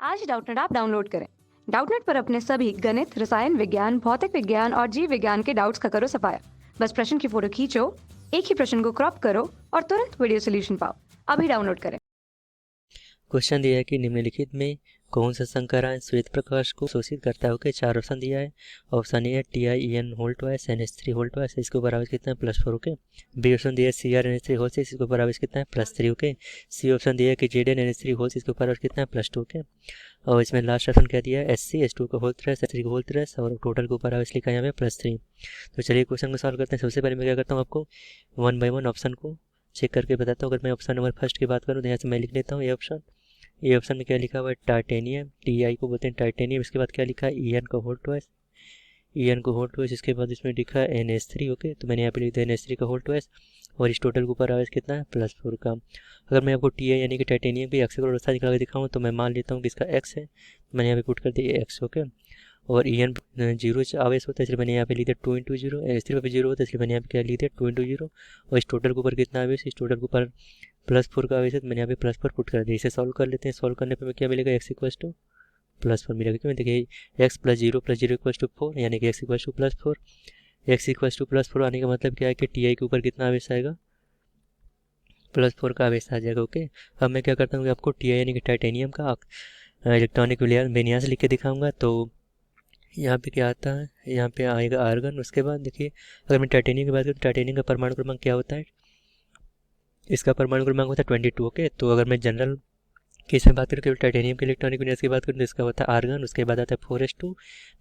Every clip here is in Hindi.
आज डाउटनेट ऐप डाउनलोड करें। डाउटनेट पर अपने सभी गणित, रसायन विज्ञान, भौतिक विज्ञान और जीव विज्ञान के डाउट्स का करो सफाया। बस प्रश्न की फोटो खींचो, एक ही प्रश्न को क्रॉप करो और तुरंत वीडियो सोल्यूशन पाओ। अभी डाउनलोड करें। क्वेश्चन दिया है कि निम्नलिखित में कौन सा संकरण श्वेत प्रकाश को शोषित करता है। ओके, चार ऑप्शन दिया है। ऑप्शन ए है TiEn whole twice NH3 whole twice, इसके ऊपर आवेश कितना है +4। ओके, बी ऑप्शन दिया है CrNH3 होल 6, इसके ऊपर आवेश कितना है +3। ओके, सी ऑप्शन दिया है कि ZnNH3 होल 6, इसके ऊपर आवेश कितना है +2। ओके, और इसमें लास्ट ऑप्शन क्या दिया है SC H2 का होल 3 H3 का होल 3 और टोटल के ऊपर आवेश लिखा है यहाँ पे +3। तो चलिए क्वेश्चन को सॉल्व करते हैं। सबसे पहले मैं क्या करता हूँ, आपको 1 बाय 1 ऑप्शन को चेक करके बताता हूँ। अगर मैं ऑप्शन नंबर फर्स्ट की बात करूँ तो यहाँ से मैं लिख लेता हूँ ये ऑप्शन में क्या लिखा हुआ है टाइटेनियम, TI को बोलते हैं टाइटेनियम। इसके बाद क्या लिखा है EN का होल ट्वाइस, EN को होल ट्वाइस। इसके बाद इसमें लिखा है NH3। ओके, तो मैंने यहाँ पे लिख दिया NH3 का होल ट्वाइस और इस टोटल के ऊपर आवेश कितना है +4 का। अगर मैं आपको TI यानी कि टाइटेनियम की एक्स का निकाल के दिखाऊँ तो मैं मान लेता हूँ कि इसका X है, मैंने यहाँ पे पुट कर दिया X। ओके, और EN 0 आवेश होता है, इसलिए मैंने यहाँ पे लिख दिया 2 × 0। S3 पे 0 होता है, इसलिए मैंने यहाँ पे क्या लिख दिया 2 × 0। और इस टोटल के ऊपर कितना आवेश, इस टोटल के ऊपर +4 का आवेश है, तो मैंने यहाँ पे +4 पुट कर दिया। इसे सॉल्व कर लेते हैं। सॉल्व करने पे क्या मिलेगा, x = +4 मिलेगा। क्यों, देखिए x + 0 + 0 = 4, यानी कि x = +4। x = +4 आने का मतलब क्या है कि TI के ऊपर कितना आवेश आएगा, +4 का आवेश आ जाएगा। ओके, अब मैं क्या करता हूँ कि आपको TI यानी कि टाइटेनियम का इलेक्ट्रॉनिक विन्यास लिख के दिखाऊंगा। तो यहाँ पे क्या आता है, यहाँ पे आएगा आर्गन। उसके बाद देखिए, अगर मैं टाइटेनियम की बात करूँ तो टाइटेनियम का परमाणु क्रमांक क्या होता है, इसका परमाणु क्रमांक होता है 22। ओके, तो अगर मैं जनरल केस में बात करें, केवल टाइटेनियम के इलेक्ट्रॉनिक विन्यास की बात करें तो इसका होता है आर्गन, उसके बाद आता है 4s2,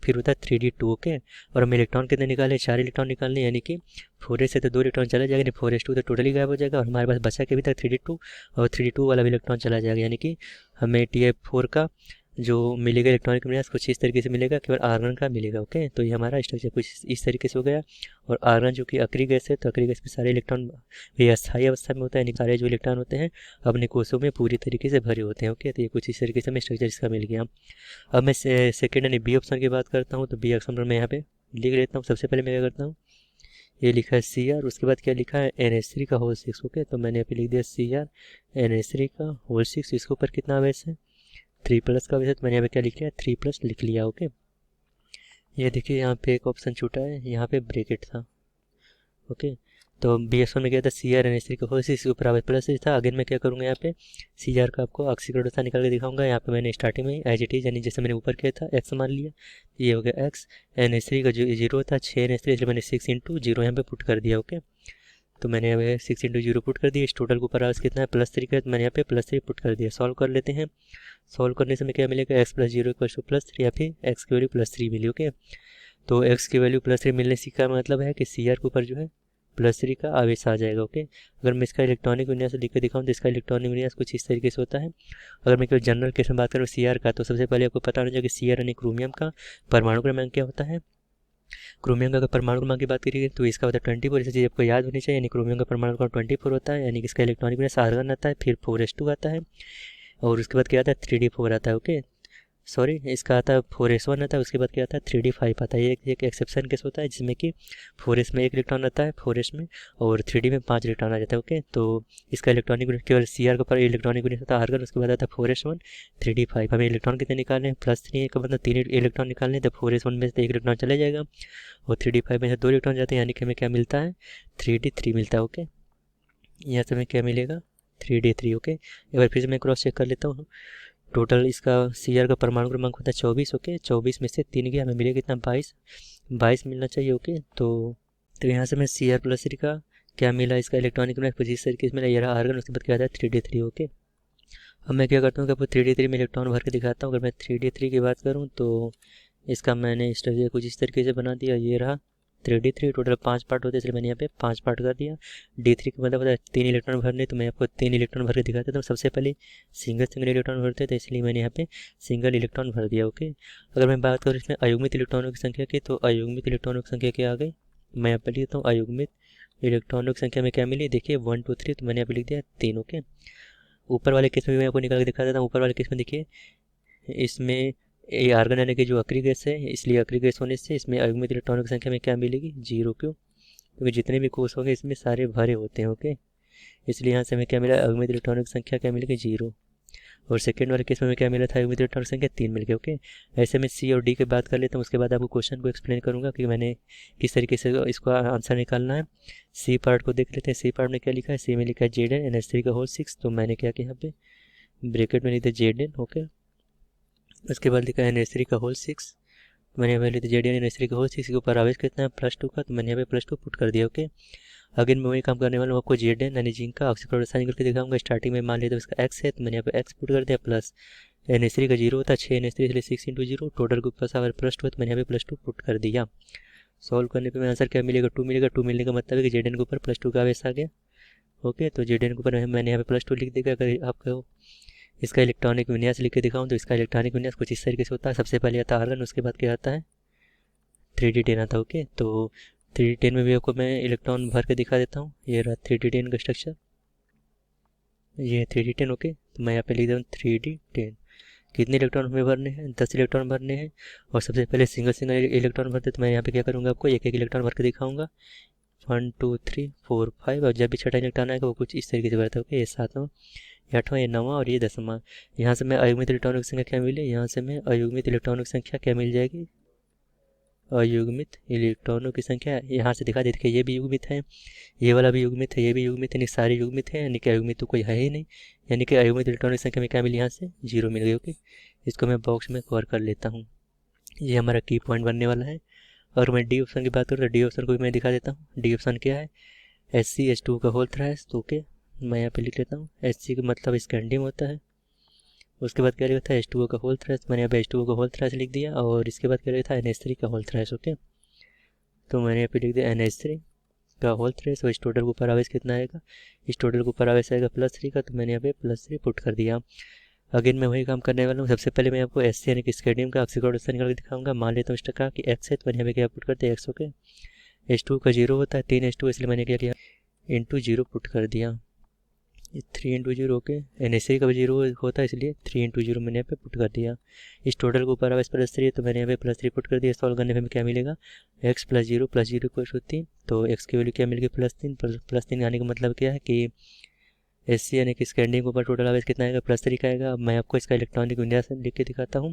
फिर होता है 3d2। ओके, और हम इलेक्ट्रॉन कितने निकाले, 4 इलेक्ट्रॉन निकालने, यानी कि 4s से तो 2 इलेक्ट्रॉन चला जाएगा, नहीं 4s2 तो टोटली गायब हो जाएगा और हमारे पास बचा के भी तक 3d2, और 3d2 वाला भी इलेक्ट्रॉन चला जाएगा, यानी कि हमें TI4 का जो मिलेगा इलेक्ट्रॉनिक विन्यास कुछ इस तरीके से मिलेगा, केवल आर्गन का मिलेगा। ओके, तो ये हमारा स्ट्रक्चर कुछ इस तरीके से हो गया। और आर्गन जो कि अक्रिय गैस है, तो अक्रिय गैस में सारे इलेक्ट्रॉन ये अस्थायी अवस्था में होता है, यानी सारे जो इलेक्ट्रॉन होते हैं अपने कोषों में पूरी तरीके से भरे होते हैं। ओके, तो ये कुछ इस तरीके से हमें स्ट्रक्चर इसका मिल गया। अब मैं सेकेंड यानी बी ऑप्शन की बात करता हूँ, तो बी ऑप्शन पर मैं यहाँ पे लिख लेता हूँ। सबसे पहले मैं क्या करता हूँ, ये लिखा है Cr, उसके बाद क्या लिखा है NH3 का होल 6। ओके, तो मैंने यहाँ पे लिख दिया Cr NH3 का होल 6। इसके ऊपर कितना आवेश है, 3+ का आवेश है, तो मैंने यहाँ पे क्या लिख लिया 3+ लिख लिया। ओके, ये देखिए यहाँ पे एक ऑप्शन छूटा है, यहाँ पे ब्रैकेट था। ओके, तो BS1 में क्या था CrNH3 का होल 6, इसके ऊपर आवेश +6 था। अगेन मैं क्या करूँगा, यहाँ पे Cr का आपको ऑक्सीकरण निकाल के दिखाऊंगा। यहाँ पे मैंने स्टार्टिंग में एज इट इज यानी जैसे मैंने ऊपर किया था x मान लिया, ये हो गया x। NH3 का जो 0 था 6 NH3, इसलिए मैंने 6 × 0 यहाँ पे पुट कर दिया। ओके, तो मैंने यहाँ पे 6 × 0 पुट कर दिया। इस टोटल के ऊपर आवेश कितना है +3 का, तो मैंने यहाँ पे +3 पुट कर दिया। सॉल्व कर लेते हैं। सॉल्व करने से हमें क्या मिलेगा, x + 0 = +3, या फिर x की वैल्यू +3 मिली। ओके, तो x की वैल्यू +3 मिलने से का मतलब है कि Cr के ऊपर जो है +3 का आवेश आ जाएगा। ओके, अगर मैं इसका इलेक्ट्रॉनिक विन्यास लिख के दिखाऊँ तो इसका इलेक्ट्रॉनिक विन्यास कुछ इस तरीके से होता है। अगर मैं केवल जनरल केस में बात करूँ Cr का, तो सबसे पहले आपको पता होना चाहिए कि Cr यानी क्रोमियम का परमाणु क्रमांक क्या होता है। क्रोमियम का अगर परमाणु क्रमांक की बात करिए तो इसका होता है 24। इसे चीज़ आपको याद होनी चाहिए, यानी क्रोमियम का परमाणु क्रमांक 24 होता है, यानी कि इसका इलेक्ट्रॉनिक विन्यास आर्गन आता है, फिर 4s2 आता है, और उसके बाद क्या आता है 3d4 आता है। ओके, सॉरी, इसका आता है 4s1 आता है, उसके बाद क्या आता है 3d5 आता है। ये एक एक्सेप्शन केस होता है जिसमें कि 4s में 1 इलेक्ट्रॉन आता है 4s में, और 3d में 5 इलेक्ट्रॉन आ जाता है। ओके, तो इसका इलेक्ट्रॉनिक केवल Cr का पर इलेक्ट्रॉनिक विन्यास होता है आर्गन, उसके बाद आता है 4s1 3d5। हमें इलेक्ट्रॉन कितने निकालने हैं, +3 का मतलब 3 इलेक्ट्रॉन निकालने, तो 4s1 में से 1 इलेक्ट्रॉन चले जाएगा और 3d5 में से 2 इलेक्ट्रॉन जाते हैं, यानी कि हमें क्या मिलता है 3d3 मिलता है। ओके, यहाँ से हमें क्या मिलेगा 3d3। ओके, एक बार फिर से मैं क्रॉस चेक कर लेता हूँ। टोटल इसका Cr का परमाणु क्रमांक होता है 24। ओके, 24 में से 3 गया, हमें मिलेगा कितना 22 मिलना चाहिए। ओके, तो यहाँ से मैं Cr+3 का क्या मिला, इसका इलेक्ट्रॉनिक विन्यास कुछ इस तरीके से मिला, ये रहा आर्गन, उसके बाद क्या आता है 3d3। ओके, अब मैं क्या करता हूँ कि आपको 3d3 में इलेक्ट्रॉन भर के दिखाता हूँ। अगर मैं 3d3 की बात करूँ तो इसका मैंने स्ट्रक्चर कुछ इस तरीके से बना दिया, ये रहा 3d3। टोटल 5 पार्ट होते हैं, इसलिए मैंने यहाँ पे 5 पार्ट कर दिया। d3 का मतलब होता है 3 इलेक्ट्रॉन भरने, तो मैं आपको 3 इलेक्ट्रॉन भर के दिखाता था। सबसे पहले सिंगल इलेक्ट्रॉन भरते थे, इसलिए मैंने यहाँ पे सिंगल इलेक्ट्रॉन भर दिया। ओके, अगर मैं बात करूँ इसमें अयुग्मित इलेक्ट्रॉनों की संख्या की, तो अयुग्मित इलेक्ट्रॉनों की संख्या क्या आ गई, मैं यहाँ पर लिखता हूँ अयुग्मित इलेक्ट्रॉनों की संख्या में क्या मिली, देखिए 1 2 3, तो मैंने यहाँ पे लिख दिया 3। ओके, ऊपर वाले केस में भी मैं आपको निकाल के दिखा देता हूँ। ऊपर वाले केस में देखिए, इसमें ये आर्गन यानी कि जो अक्रिय गैस है, इसलिए अक्रिय गैस होने से इसमें अयुग्मित इलेक्ट्रॉनों की संख्या में क्या मिलेगी 0। क्यों, क्योंकि जितने भी कोष होंगे इसमें सारे भरे होते हैं। ओके, इसलिए यहाँ से हमें क्या मिला, अयुग्मित इलेक्ट्रॉनों की संख्या क्या मिलेगी 0। और सेकेंड वाले केस में हमें क्या मिला था, अयुग्मित इलेक्ट्रॉनिक संख्या 3 मिल गई। ओके, ऐसे में सी और डी की बात कर लेता हूँ, उसके बाद आपको क्वेश्चन को एक्सप्लेन करूँगा कि मैंने किस तरीके से इसको आंसर निकालना है। सी पार्ट को देख लेते हैं। सी पार्ट में क्या लिखा है, सी में लिखा है जेड NH3 का होल 6, तो मैंने क्या किया यहाँ पे ब्रैकेट में लिखा जेड। ओके, उसके बाद लिखा है NH3 का होल 6, मैंने यहाँ पे लिखा जेड NH3 का होल 6 के ऊपर आवेश कितना है +2 का, तो मैंने यहाँ पे +2 पुट कर दिया। ओके, अगेन मैं वही काम करने वाला हूँ, आपको जेड यानी जिंक का ऑक्सीक्लोराइड साइन करके दिखाऊंगा। स्टार्टिंग में मान लिया तो इसका एक्स है, तो मैंने यहाँ पे एक्स पुट कर दिया, प्लस NH3 का 0 होता है 6 NH3 इसलिए 6 × 0, टोटल के ऊपर अगर +2 है तो मैंने यहाँ पे +2 पुट कर दिया। सॉल्व करने पे मेरा आंसर क्या मिलेगा, 2 मिलेगा। 2 मिलने का मतलब है कि जेड के ऊपर +2 का आवेश आ गया। ओके, तो जेड के ऊपर मैंने यहाँ पे +2 लिख देगा। अगर आपको इसका इलेक्ट्रॉनिक विन्यास लिख के दिखाऊँ तो इसका इलेक्ट्रॉनिक विन्यास कुछ इस तरीके से होता है। सबसे पहले आता है आर्गन, उसके बाद क्या आता है 3D10 आता है। ओके, तो 3D10 में भी आपको मैं इलेक्ट्रॉन भर के दिखा देता हूँ। ये रहा 3D10 का स्ट्रक्चर, ये 3D10। ओके, तो मैं यहाँ पे लिख देता हूँ 3D10। कितने इलेक्ट्रॉन हमें भरने हैं, 10 इलेक्ट्रॉन भरने हैं। और सबसे पहले सिंगल सिंगल इलेक्ट्रॉन भरते, तो मैं यहाँ पे क्या करूँगा, आपको एक एक इलेक्ट्रॉन भर के दिखाऊंगा। 1 2 3 4 5, और जब भी छठा इलेक्ट्रॉन आएगा वो कुछ इस तरीके से भरता है। ओके, ये 7वां, ये 8वां, ये 9वां और ये 10वां। यहाँ से मैं अयुग्मित इलेक्ट्रॉनिक संख्या क्या मिले, यहाँ से मैं अयुग्मित इलेक्ट्रॉनिक संख्या क्या मिल जाएगी, अयुग्मित इलेक्ट्रॉनों की संख्या यहाँ से दिखा देते कि ये भी युग्मित है, ये वाला भी युग्मित है, ये भी युग्मित है, यानी सारे युग्मित है, यानी कि अयुग्मित तो कोई है ही नहीं, यानी कि अयुग्मित इलेक्ट्रॉनिक संख्या में क्या मिली, यहाँ से 0 मिल गई। ओके, इसको मैं बॉक्स में कवर कर लेता हूँ। ये हमारा की पॉइंट बनने वाला है। और मैं डी ऑप्शन की बात करूँ तो डी ऑप्शन को भी मैं दिखा देता हूँ। डी ऑप्शन क्या है, SC H2 का होल थ्राइस। तो ओके, मैं यहाँ पे लिख लेता हूँ, SC का मतलब स्कैंडियम होता है। उसके बाद क्या लिखा था H2O का होल थ्राइस, मैंने यहाँ पे H2O का होल थ्राइस लिख दिया। और इसके बाद क्या लिखा था NH3 का होल थ्राइस। ओके, तो मैंने यहाँ पे लिख दिया NH3 का होल थ्राइस। और इस टोटल के ऊपर आवेश कितना आएगा, इस टोटल के ऊपर आवेश आएगा +3 का, तो मैंने यहाँ पे +3 पुट कर दिया। अगेन मैं वही काम करने वाला हूँ। सबसे पहले मैं आपको SC यानी कि स्कैंडियम का ऑक्सीक्लोराइड निकाल के दिखाऊंगा। मान लेता हूँ इस टका कि x है, तो मैंने यहाँ पे क्या पुट करते हैं x। ओके, H2 का 0 होता है 3 H2, इसलिए मैंने क्या किया ×0 पुट कर दिया, 3 × 0। ओके, NH3 का भी 0 होता है, इसलिए 3 × 0 मैंने यहाँ पे पुट कर दिया। इस टोटल के ऊपर आवेश +3 है, तो मैंने यहाँ पे +3 पुट कर दिया। सॉल्व करने पे क्या मिलेगा, x + 0 + 0 = 3, तो x की वैल्यू क्या मिल गई +3। +3 आने का मतलब क्या है कि SC यानी कि स्कैंडियम के ऊपर टोटल आवेश कितना आएगा, +3 का आएगा। अब मैं आपको इसका इलेक्ट्रॉनिक विन्यास लिख के दिखाता हूँ।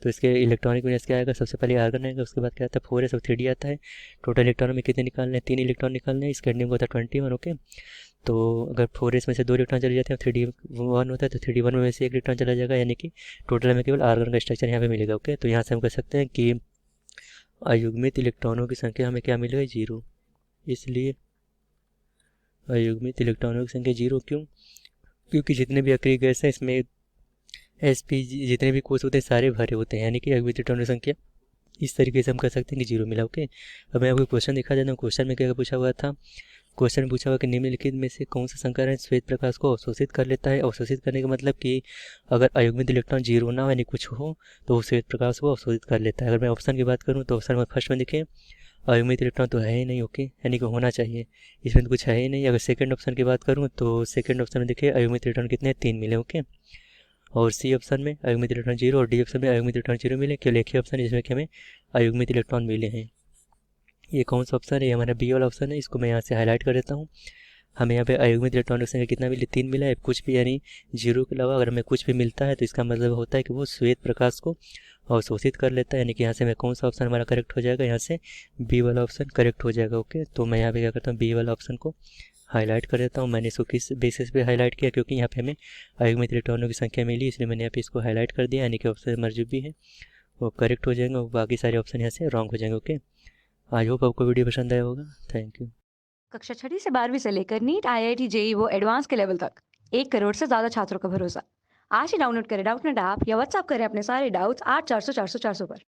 तो इसके इलेक्ट्रॉनिक विन्यास क्या आएगा, सबसे पहले आर्गन आएगा, उसके बाद क्या आता है 4s और 3d आता है। टोटल इलेक्ट्रॉन में कितने निकालने हैं, 3 इलेक्ट्रॉन निकालने हैं। स्कैंडियम को होता है 21। ओके, तो अगर 4s में से 2 इलेक्ट्रॉन चले जाते हैं, 3d1 होता है, तो 3d1 में से 1 इलेक्ट्रॉन चला जाएगा, यानी कि टोटल में केवल आर्गन का स्ट्रक्चर यहाँ पे मिलेगा। ओके, तो यहाँ से हम कह सकते हैं कि अयुग्मित इलेक्ट्रॉनों की संख्या हमें क्या मिलेगा, 0। इसलिए अयुग्मित इलेक्ट्रॉनों की संख्या 0 क्यों, क्योंकि जितने भी अक्रिय गैस हैं इसमें SP जितने भी कोष होते हैं सारे भरे होते हैं, यानी कि अयुग्मित इलेक्ट्रॉनों की संख्या इस तरीके से हम कह सकते हैं कि 0 मिला। ओके, अब मैं आपको क्वेश्चन दिखा देता हूँ। क्वेश्चन में क्या पूछा हुआ था, क्वेश्चन में पूछा हुआ कि निम्नलिखित में से कौन सा संकरण श्वेत प्रकाश को अवशोषित कर लेता है। अवशोषित करने का मतलब कि अगर अयुग्मित इलेक्ट्रॉन 0 ना हो यानी कुछ हो तो वो श्वेत प्रकाश को अवशोषित कर लेता है। अगर मैं ऑप्शन की बात करूँ तो ऑप्शन में फर्स्ट में दिखे अयुग्मित इलेक्ट्रॉन तो है ही नहीं। ओके, यानी कि होना चाहिए, इसमें तो कुछ है ही नहीं। अगर सेकंड ऑप्शन की बात करूँ तो सेकंड ऑप्शन में देखिए अयुग्मित इलेक्ट्रॉन कितने 3 मिले। ओके, और सी ऑप्शन में अयुग्मित इलेक्ट्रॉन 0 और डी ऑप्शन में अयुग्मित इलेक्ट्रॉन 0 मिले। केवल एक ही ऑप्शन है जिसमें कि हमें अयुग्मित इलेक्ट्रॉन मिले हैं। ये कौन सा ऑप्शन है, ये हमारा बी वाला ऑप्शन है। इसको मैं यहाँ से हाईलाइट कर देता हूँ। हमें यहाँ पे अयुग्मित इलेक्ट्रॉन की संख्या कितना मिली, 3 मिला है। कुछ भी यानी 0 के अलावा अगर हमें कुछ भी मिलता है तो इसका मतलब होता है कि वो श्वेत प्रकाश को अवशोषित कर लेता है, यानी कि यहाँ से मैं कौन सा ऑप्शन हमारा करेक्ट हो जाएगा, यहाँ से बी वाला ऑप्शन करेक्ट हो जाएगा। ओके, तो मैं यहाँ पे क्या करता हूँ, बी वाला ऑप्शन को हाईलाइट कर देता हूँ। मैंने इसको किस बेसिस पे हाईलाइट किया, क्योंकि यहाँ पे हमें अयुग्मित इलेक्ट्रॉनों की संख्या मिली, इसलिए मैंने यहाँ पे इसको हाईलाइट कर दिया, यानी कि ऑप्शन हमारे जो भी है वो करेक्ट हो जाएंगे और बाकी सारे ऑप्शन यहाँ से रॉन्ग हो जाएंगे। ओके, आई होप आपको वीडियो पसंद आया होगा। Thank you. कक्षा 6ठी से 12वीं से लेकर नीट IIT JEE वो एडवांस के लेवल तक 1 करोड़ से ज्यादा छात्रों का भरोसा। आज ही डाउनलोड करें डाउटनेट ऐप या व्हाट्सएप करें अपने सारे डाउट्स 8400 400 400 पर।